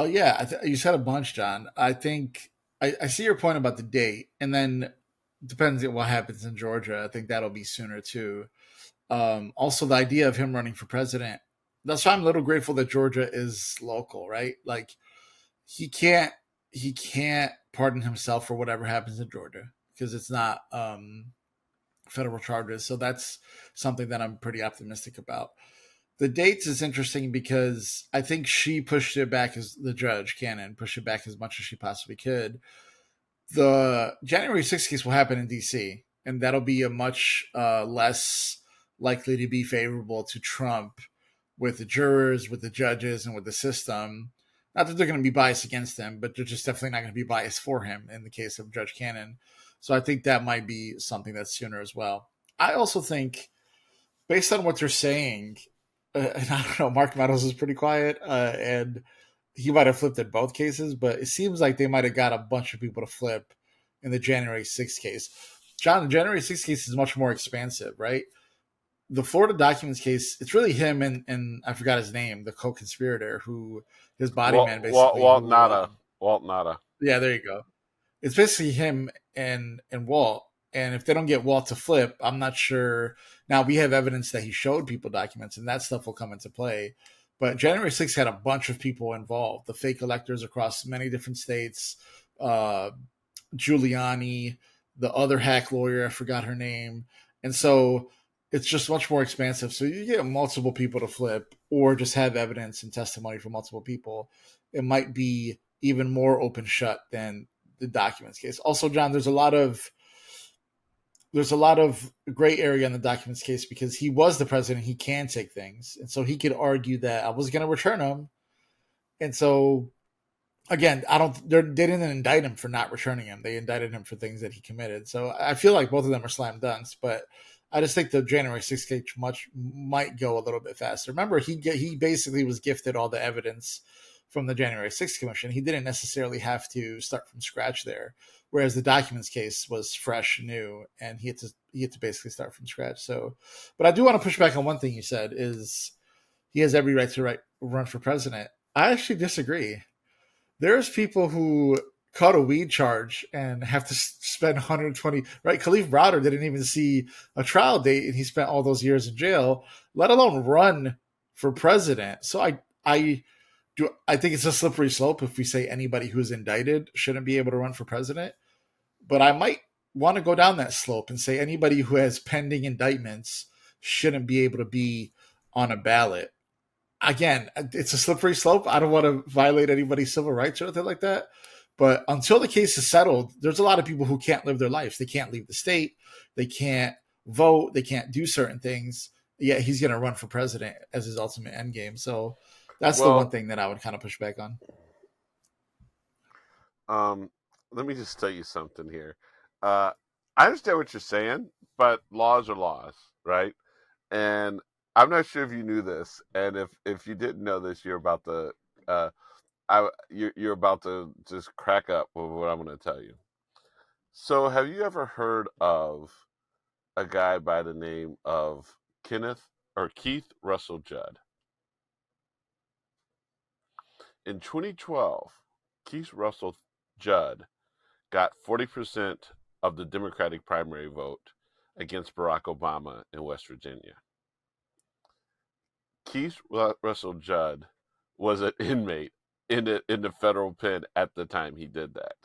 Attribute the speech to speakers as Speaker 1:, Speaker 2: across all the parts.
Speaker 1: Oh yeah, you said a bunch, John. I think I see your point about the date, and then depends on what happens in Georgia. I think that'll be sooner too. Also, the idea of him running for president. That's why I'm a little grateful that Georgia is local, right? Like he can't he can't pardon himself for whatever happens in Georgia because it's not federal charges. So that's something that I'm pretty optimistic about. The dates is interesting because I think she pushed it back as the judge, Cannon, pushed it back as much as she possibly could. The January 6th case will happen in DC, and that'll be a much less likely to be favorable to Trump with the jurors, with the judges, and with the system. Not that they're going to be biased against him, but they're just definitely not going to be biased for him in the case of Judge Cannon. So I think that might be something that's sooner as well. I also think, based on what they're saying, and I don't know, Mark Meadows is pretty quiet, and he might have flipped in both cases, but it seems like they might have got a bunch of people to flip in the January 6th case. John, the January 6th case is much more expansive, right? The Florida documents case, it's really him and I forgot his name, the co-conspirator who his body
Speaker 2: Walt,
Speaker 1: man
Speaker 2: Walt,
Speaker 1: basically
Speaker 2: Walt
Speaker 1: who
Speaker 2: Nada. Walt Nada.
Speaker 1: yeah, there you go. It's basically him and Walt. And if they don't get Walt to flip, I'm not sure. Now we have evidence that he showed people documents, and that stuff will come into play. But January 6th had a bunch of people involved, the fake electors across many different states, uh, Giuliani, the other hack lawyer, I forgot her name. And so it's just much more expansive. So you get multiple people to flip or just have evidence and testimony from multiple people. It might be even more open shut than the documents case. Also, John, there's a lot of gray area in the documents case because he was the president. He can take things, and so he could argue that I was going to return them. And so again, I don't. They didn't indict him for not returning him. They indicted him for things that he committed. So I feel like both of them are slam dunks. But I just think the January 6th case might go a little bit faster. Remember, he basically was gifted all the evidence from the January 6th commission. He didn't necessarily have to start from scratch there, whereas the documents case was fresh, new, and he had to basically start from scratch. So, but I do want to push back on one thing you said is he has every right to run for president. I actually disagree. There's people who caught a weed charge and have to spend 120. Right, Khalif Browder didn't even see a trial date, and he spent all those years in jail, let alone run for president. So I think it's a slippery slope if we say anybody who's indicted shouldn't be able to run for president. But I might want to go down that slope and say anybody who has pending indictments shouldn't be able to be on a ballot. Again, it's a slippery slope. I don't want to violate anybody's civil rights or anything like that. But until the case is settled, there's a lot of people who can't live their lives. They can't leave the state. They can't vote. They can't do certain things. Yet he's going to run for president as his ultimate end game. So that's the one
Speaker 2: Well,
Speaker 1: thing that I would kind of push back on.
Speaker 2: um, let me just tell you something here. Uh, I understand what you're saying, but laws are laws, right? And I'm not sure if you knew this, and if you didn't know this, you're about to you're about to just crack up with what I'm going to tell you. So, have you ever heard of a guy by the name of Kenneth or Keith Russell Judd? In 2012, Keith Russell Judd got 40% of the Democratic primary vote against Barack Obama in West Virginia. Keith Russell Judd was an inmate in the federal pen at the time he did that.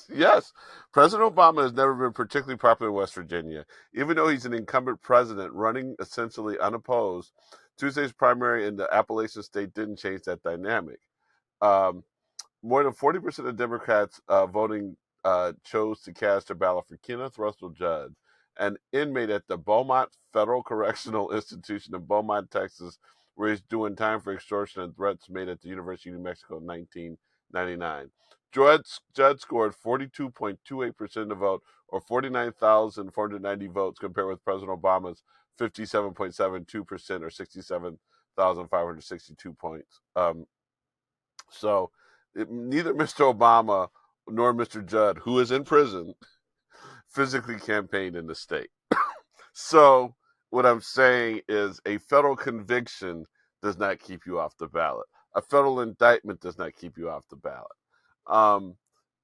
Speaker 2: Yes, President Obama has never been particularly popular in West Virginia, even though he's an incumbent president running essentially unopposed. Tuesday's primary in the Appalachian state didn't change that dynamic. Um, More than 40% of Democrats voting chose to cast their ballot for Kenneth Russell Judd, an inmate at the Beaumont Federal Correctional Institution in Beaumont, Texas, where he's doing time for extortion and threats made at the University of New Mexico in 1999. Judd scored 42.28% of the vote, or 49,490 votes, compared with President Obama's 57.72%, or 67,562 points. So neither Mr. Obama nor Mr. Judd, who is in prison, physically campaigned in the state. So what I'm saying is a federal conviction does not keep you off the ballot. A federal indictment does not keep you off the ballot. Um,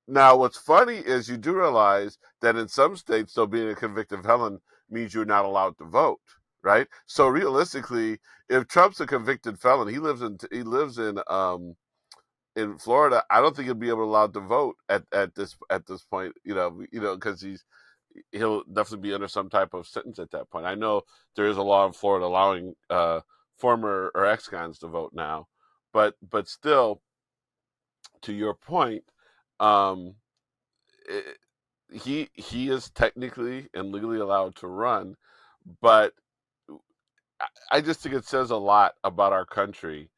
Speaker 2: Now, what's funny is you do realize that in some states, though, being a convicted felon means you're not allowed to vote, right? So realistically, if Trump's a convicted felon, he lives in Florida. I don't think he'll be able to allowed to vote at this point. Because he'll definitely be under some type of sentence at that point. I know there is a law in Florida allowing former or ex-cons to vote now, but still, to your point, um, it, he is technically and legally allowed to run, but I just think it says a lot about our country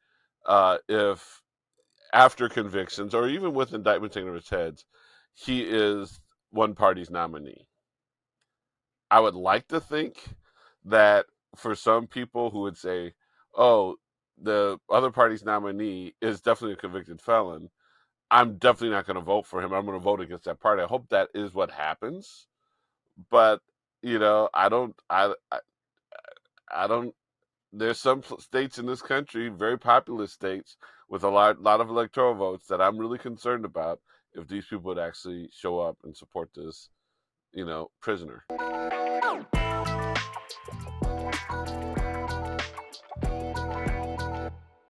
Speaker 2: if after convictions or even with indictments hanging over his heads, he is one party's nominee. I would like to think that for some people who would say, "Oh, the other party's nominee is definitely a convicted felon," I'm definitely not going to vote for him. I'm going to vote against that party. I hope that is what happens, but I don't. There's some states in this country, very populous states, with a lot of electoral votes that I'm really concerned about if these people would actually show up and support this, prisoner.